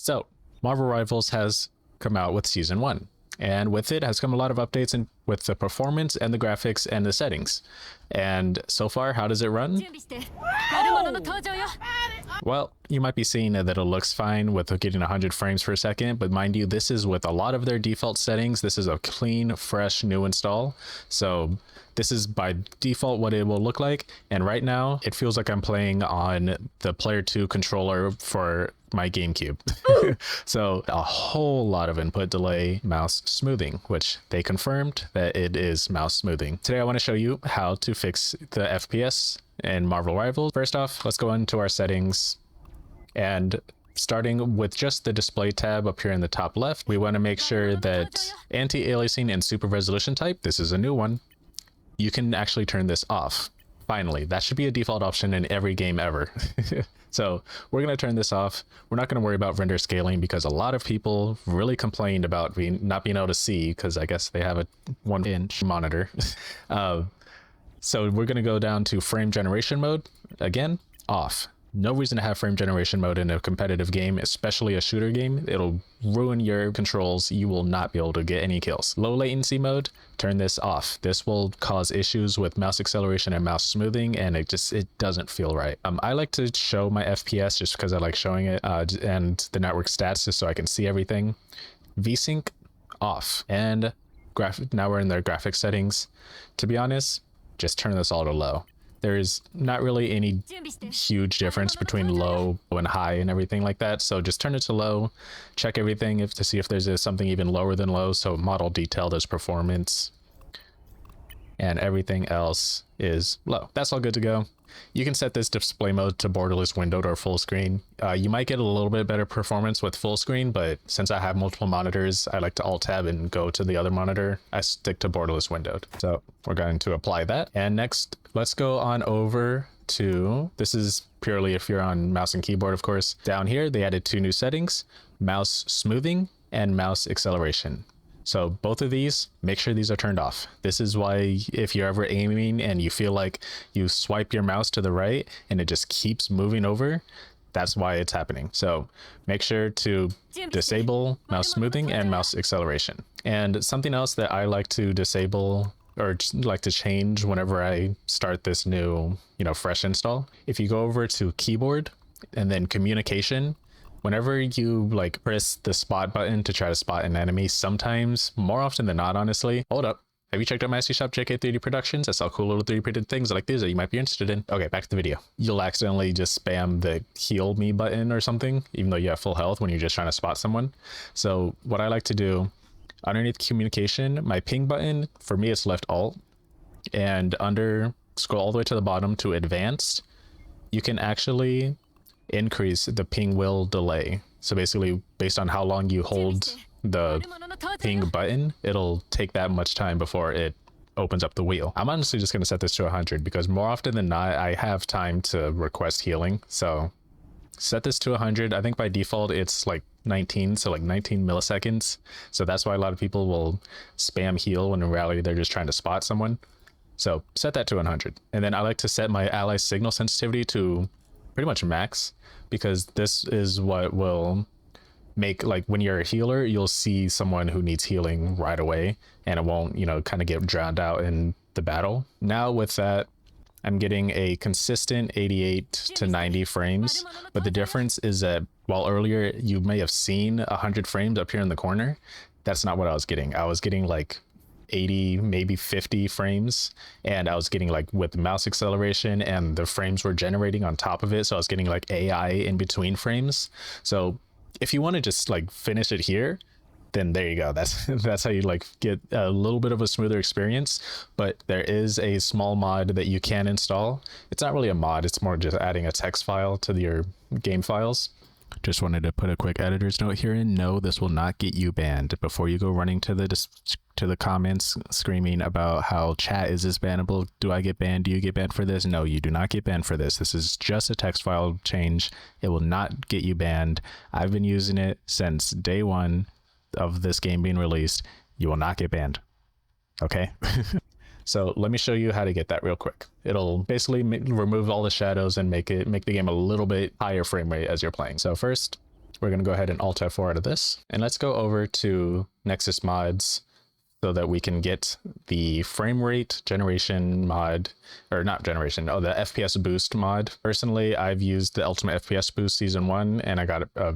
So, Marvel Rivals has come out with Season 1, and with it has come a lot of updates with the performance and the graphics and the settings. And so far, how does it run? Well, you might be seeing that it looks fine with getting 100 frames per second, but mind you, this is with a lot of their default settings. This is a clean, fresh, new install. So this is by default what it will look like. And right now, it feels like I'm playing on the Player 2 controller for my GameCube. So a whole lot of input delay, mouse smoothing, which they confirmed that it is mouse smoothing. Today I want to show you how to fix the FPS in Marvel Rivals. First off, let's go into our settings, and starting with just the display tab up here in the top left, we want to make sure that anti-aliasing and super resolution type, this is a new one, you can actually turn this off. Finally, that should be a default option in every game ever. So we're going to turn this off. We're not going to worry about render scaling because a lot of people really complained about not being able to see, because I guess they have a 1-inch monitor. So we're going to go down to frame generation mode. Again, off. No reason to have frame generation mode in a competitive game, especially a shooter game. It'll ruin your controls. You will not be able to get any kills. Low latency mode, turn this off. This will cause issues with mouse acceleration and mouse smoothing, and it doesn't feel right. I like to show my FPS just because I like showing it, and the network stats just so I can see everything. VSync off, and now we're in their graphics settings. To be honest, just turn this all to low. There's not really any huge difference between low and high and everything like that. So just turn it to low, check everything to see if there's something even lower than low. So model detail, there's performance, and everything else is low. That's all good to go. You can set this display mode to borderless windowed or full screen. You might get a little bit better performance with full screen, but since I have multiple monitors, I like to alt tab and go to the other monitor. I stick to borderless windowed. So we're going to apply that. And next, let's go on over to, this is purely if you're on mouse and keyboard, of course. Down here, they added 2 new settings, mouse smoothing and mouse acceleration. So both of these, make sure these are turned off. This is why if you're ever aiming and you feel like you swipe your mouse to the right and it just keeps moving over, that's why it's happening. So make sure to disable mouse smoothing and mouse acceleration. And something else that I like to disable or just like to change whenever I start this new, fresh install. If you go over to keyboard and then communication, whenever you press the spot button to try to spot an enemy, sometimes, more often than not, honestly, hold up. Have you checked out my Etsy shop, JK3D Productions? I sell cool little 3D printed things like these that you might be interested in. Okay, back to the video. You'll accidentally just spam the heal me button or something, even though you have full health when you're just trying to spot someone. So what I like to do, underneath communication, my ping button, for me it's left alt, and scroll all the way to the bottom to advanced, you can actually increase the ping wheel delay. So basically, based on how long you hold the ping button, it'll take that much time before it opens up the wheel. I'm honestly just going to set this to 100 because more often than not, I have time to request healing. So set this to 100. I think by default, it's 19, so 19 milliseconds. So that's why a lot of people will spam heal when in reality, they're just trying to spot someone. So set that to 100. And then I like to set my ally signal sensitivity to pretty much max, because this is what will make, when you're a healer, you'll see someone who needs healing right away and it won't, kind of get drowned out in the battle. Now with that, I'm getting a consistent 88 to 90 frames, but the difference is that while earlier you may have seen 100 frames up here in the corner, that's not what I was getting. I was getting 80, maybe 50 frames, and I was getting with mouse acceleration, and the frames were generating on top of it, so I was getting AI in between frames. So if you want to just finish it here, then there you go. That's how you get a little bit of a smoother experience. But there is a small mod that you can install. It's not really a mod, it's more just adding a text file to your game files. Just wanted to put a quick editor's note here in. No, this will not get you banned. Before you go running to the comments screaming about how chat is this bannable, do I get banned? Do you get banned for this? No, you do not get banned for this. This is just a text file change. It will not get you banned. I've been using it since day 1 of this game being released. You will not get banned. Okay? So let me show you how to get that real quick. It'll basically remove all the shadows and make the game a little bit higher frame rate as you're playing. So first, We're going to go ahead and Alt F4 out of this. And let's go over to Nexus mods so that we can get the frame rate generation mod, or not generation, oh, the FPS boost mod. Personally, I've used the Ultimate FPS Boost Season 1 and I got a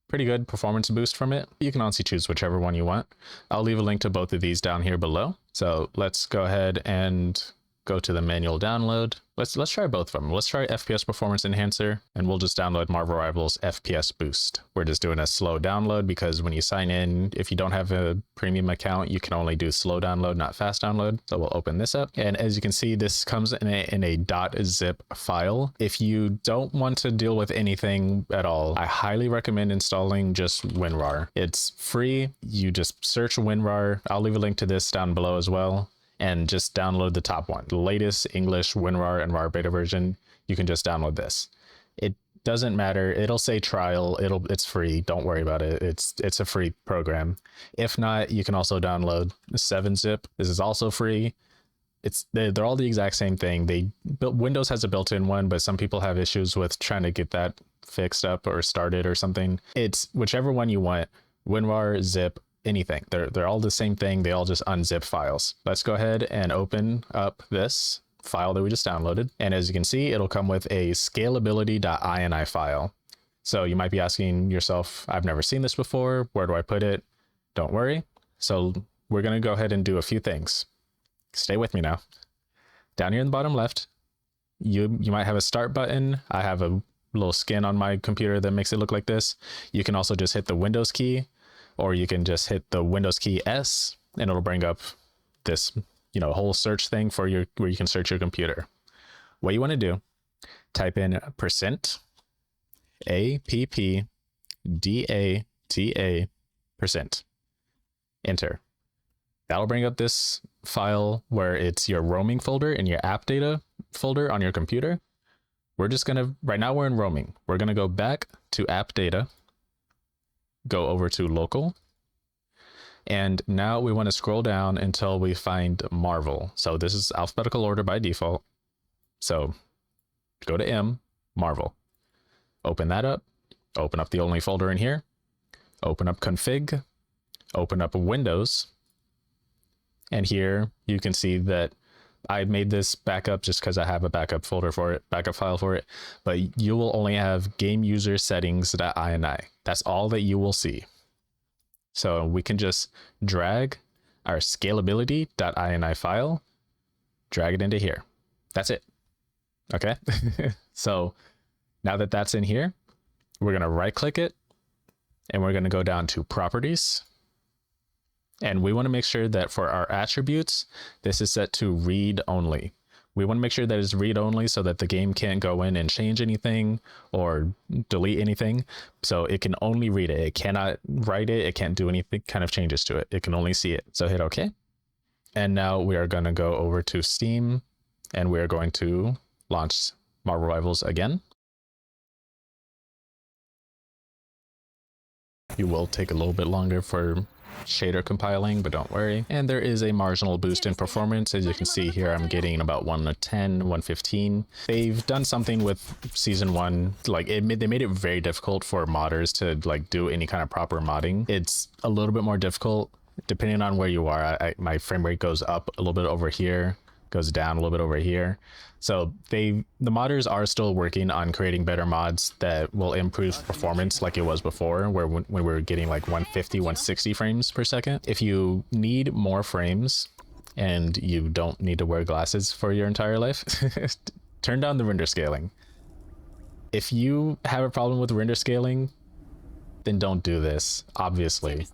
pretty good performance boost from it. You can honestly choose whichever one you want. I'll leave a link to both of these down here below. So let's go ahead and go to the manual download. Let's try both of them. Let's try FPS Performance Enhancer, and we'll just download Marvel Rivals FPS Boost. We're just doing a slow download because when you sign in, if you don't have a premium account, you can only do slow download, not fast download. So we'll open this up. And as you can see, this comes in a .zip file. If you don't want to deal with anything at all, I highly recommend installing just WinRAR. It's free. You just search WinRAR. I'll leave a link to this down below as well. And just download the top one, the latest English WinRAR and RAR beta version. You can just download this. It doesn't matter. It'll say trial. It's free. Don't worry about it. It's a free program. If not, you can also download 7-zip. This is also free. They're all the exact same thing. Windows has a built-in one, but some people have issues with trying to get that fixed up or started or something. It's whichever one you want. WinRAR, zip, anything. They're all the same thing. They all just unzip files. Let's go ahead and open up this file that we just downloaded. And as you can see, it'll come with a scalability.ini file. So you might be asking yourself, I've never seen this before. Where do I put it? Don't worry. So we're going to go ahead and do a few things. Stay with me now. Down here in the bottom left, you might have a start button. I have a little skin on my computer that makes it look like this. You can also just hit the Windows key, or you can just hit the Windows key S and it'll bring up this, whole search thing for where you can search your computer. What you want to do, type in %APPDATA%. Enter. That'll bring up this file where it's your roaming folder and your app data folder on your computer. We're just right now we're in roaming. We're going to go back to app data, go over to local, and now we want to scroll down until we find Marvel. So this is alphabetical order by default. So go to M, Marvel. Open that up. Open up the only folder in here. Open up config. Open up Windows. And here you can see that I made this backup just because I have a backup folder for it, backup file for it, but you will only have game user settings.ini. That's all that you will see. So we can just drag our scalability.ini file, drag it into here. That's it. Okay. So now that that's in here, we're going to right click it and we're going to go down to properties. And we want to make sure that for our attributes, this is set to read only. We want to make sure that it's read only so that the game can't go in and change anything or delete anything. So it can only read it. It cannot write it. It can't do anything kind of changes to it. It can only see it. So hit OK. And now we are going to go over to Steam and we're going to launch Marvel Rivals again. You will take a little bit longer for shader compiling, but don't worry. And there is a marginal boost in performance. As you can see here, I'm getting about 110, 115. They've done something with season 1, like they made it very difficult for modders to do any kind of proper modding. It's a little bit more difficult depending on where you are. My frame rate goes up a little bit over here, goes down a little bit over here. So the modders are still working on creating better mods that will improve performance like it was before, where when we were getting like 150, 160 frames per second. If you need more frames and you don't need to wear glasses for your entire life, turn down the render scaling. If you have a problem with render scaling, then don't do this, obviously.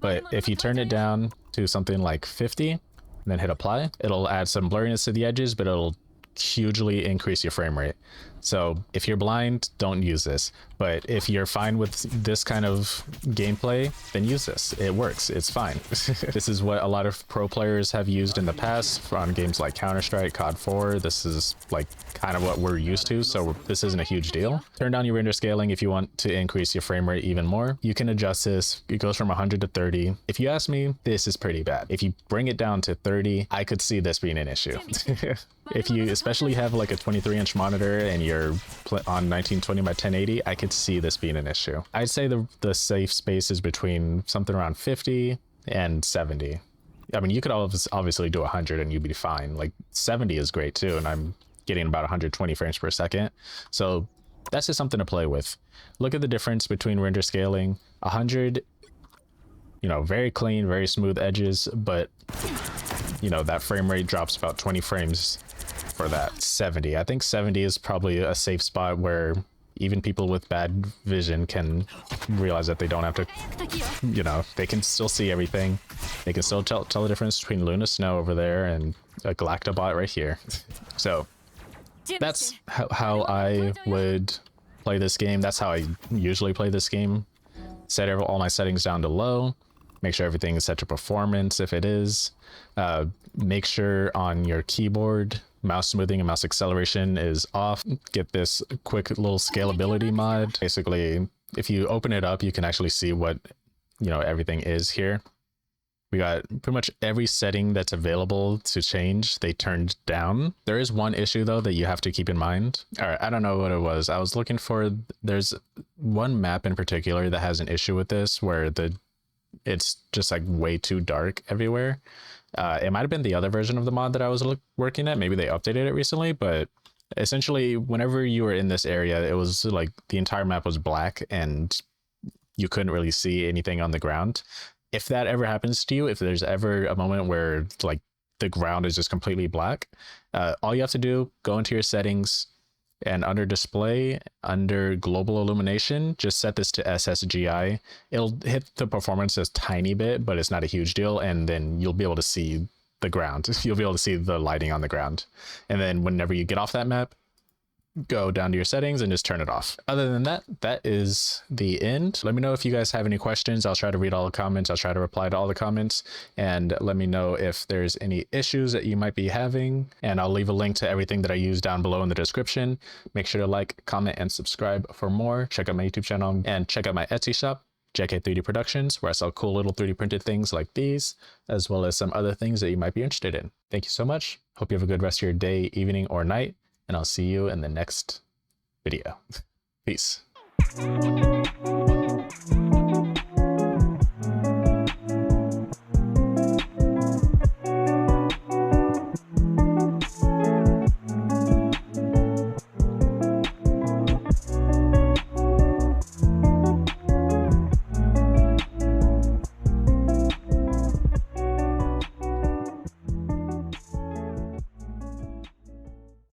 But if you turn it down to something like 50 and then hit apply, it'll add some blurriness to the edges, but it'll hugely increase your frame rate. So if you're blind, don't use this. But if you're fine with this kind of gameplay, then use this. It works. It's fine. This is what a lot of pro players have used in the past on games like Counter-Strike, COD 4. This is like kind of what we're used to, so this isn't a huge deal. Turn down your render scaling if you want to increase your frame rate even more. You can adjust this. It goes from 100 to 30. If you ask me, this is pretty bad. If you bring it down to 30, I could see this being an issue. If you especially have like a 23-inch monitor and you're or on 1920 by 1080, I could see this being an issue. I'd say the safe space is between something around 50 and 70. I mean, you could obviously do 100 and you'd be fine. Like 70 is great too, and I'm getting about 120 frames per second. So that's just something to play with. Look at the difference between render scaling. 100, you know, very clean, very smooth edges, but you know, that frame rate drops about 20 frames for that. 70, I think 70 is probably a safe spot where even people with bad vision can realize that they don't have to, you know, they can still see everything. They can still tell the difference between Luna Snow over there and a Galactobot right here. So that's how I would play this game. That's how I usually play this game. Set all my settings down to low. Make sure everything is set to performance if it is. Make sure on your keyboard mouse smoothing and mouse acceleration is off. Get this quick little scalability mod. Basically, if you open it up, you can actually see what, you know, everything is here. We got pretty much every setting that's available to change, they turned down. There is one issue though that you have to keep in mind. All right, I don't know what it was. I was looking for, there's one map in particular that has an issue with this where it's just like way too dark everywhere. It might have been the other version of the mod that I was working at. Maybe they updated it recently, but essentially whenever you were in this area, it was like the entire map was black and you couldn't really see anything on the ground. If that ever happens to you, if there's ever a moment where like the ground is just completely black, all you have to do, go into your settings and under display, under global illumination, just set this to SSGI. It'll hit the performance a tiny bit, but it's not a huge deal. And then you'll be able to see the ground. You'll be able to see the lighting on the ground. And then whenever you get off that map, go down to your settings and just turn it off. Other than that, that is the end. Let me know if you guys have any questions. I'll try to read all the comments. I'll try to reply to all the comments, and let me know if there's any issues that you might be having, and I'll leave a link to everything that I use down below in the description. Make sure to like, comment, and subscribe for more. Check out my YouTube channel and check out my Etsy shop, Jaakeup 3D Productions, where I sell cool little 3D printed things like these, as well as some other things that you might be interested in. Thank you so much. Hope you have a good rest of your day, evening, or night, and I'll see you in the next video. Peace.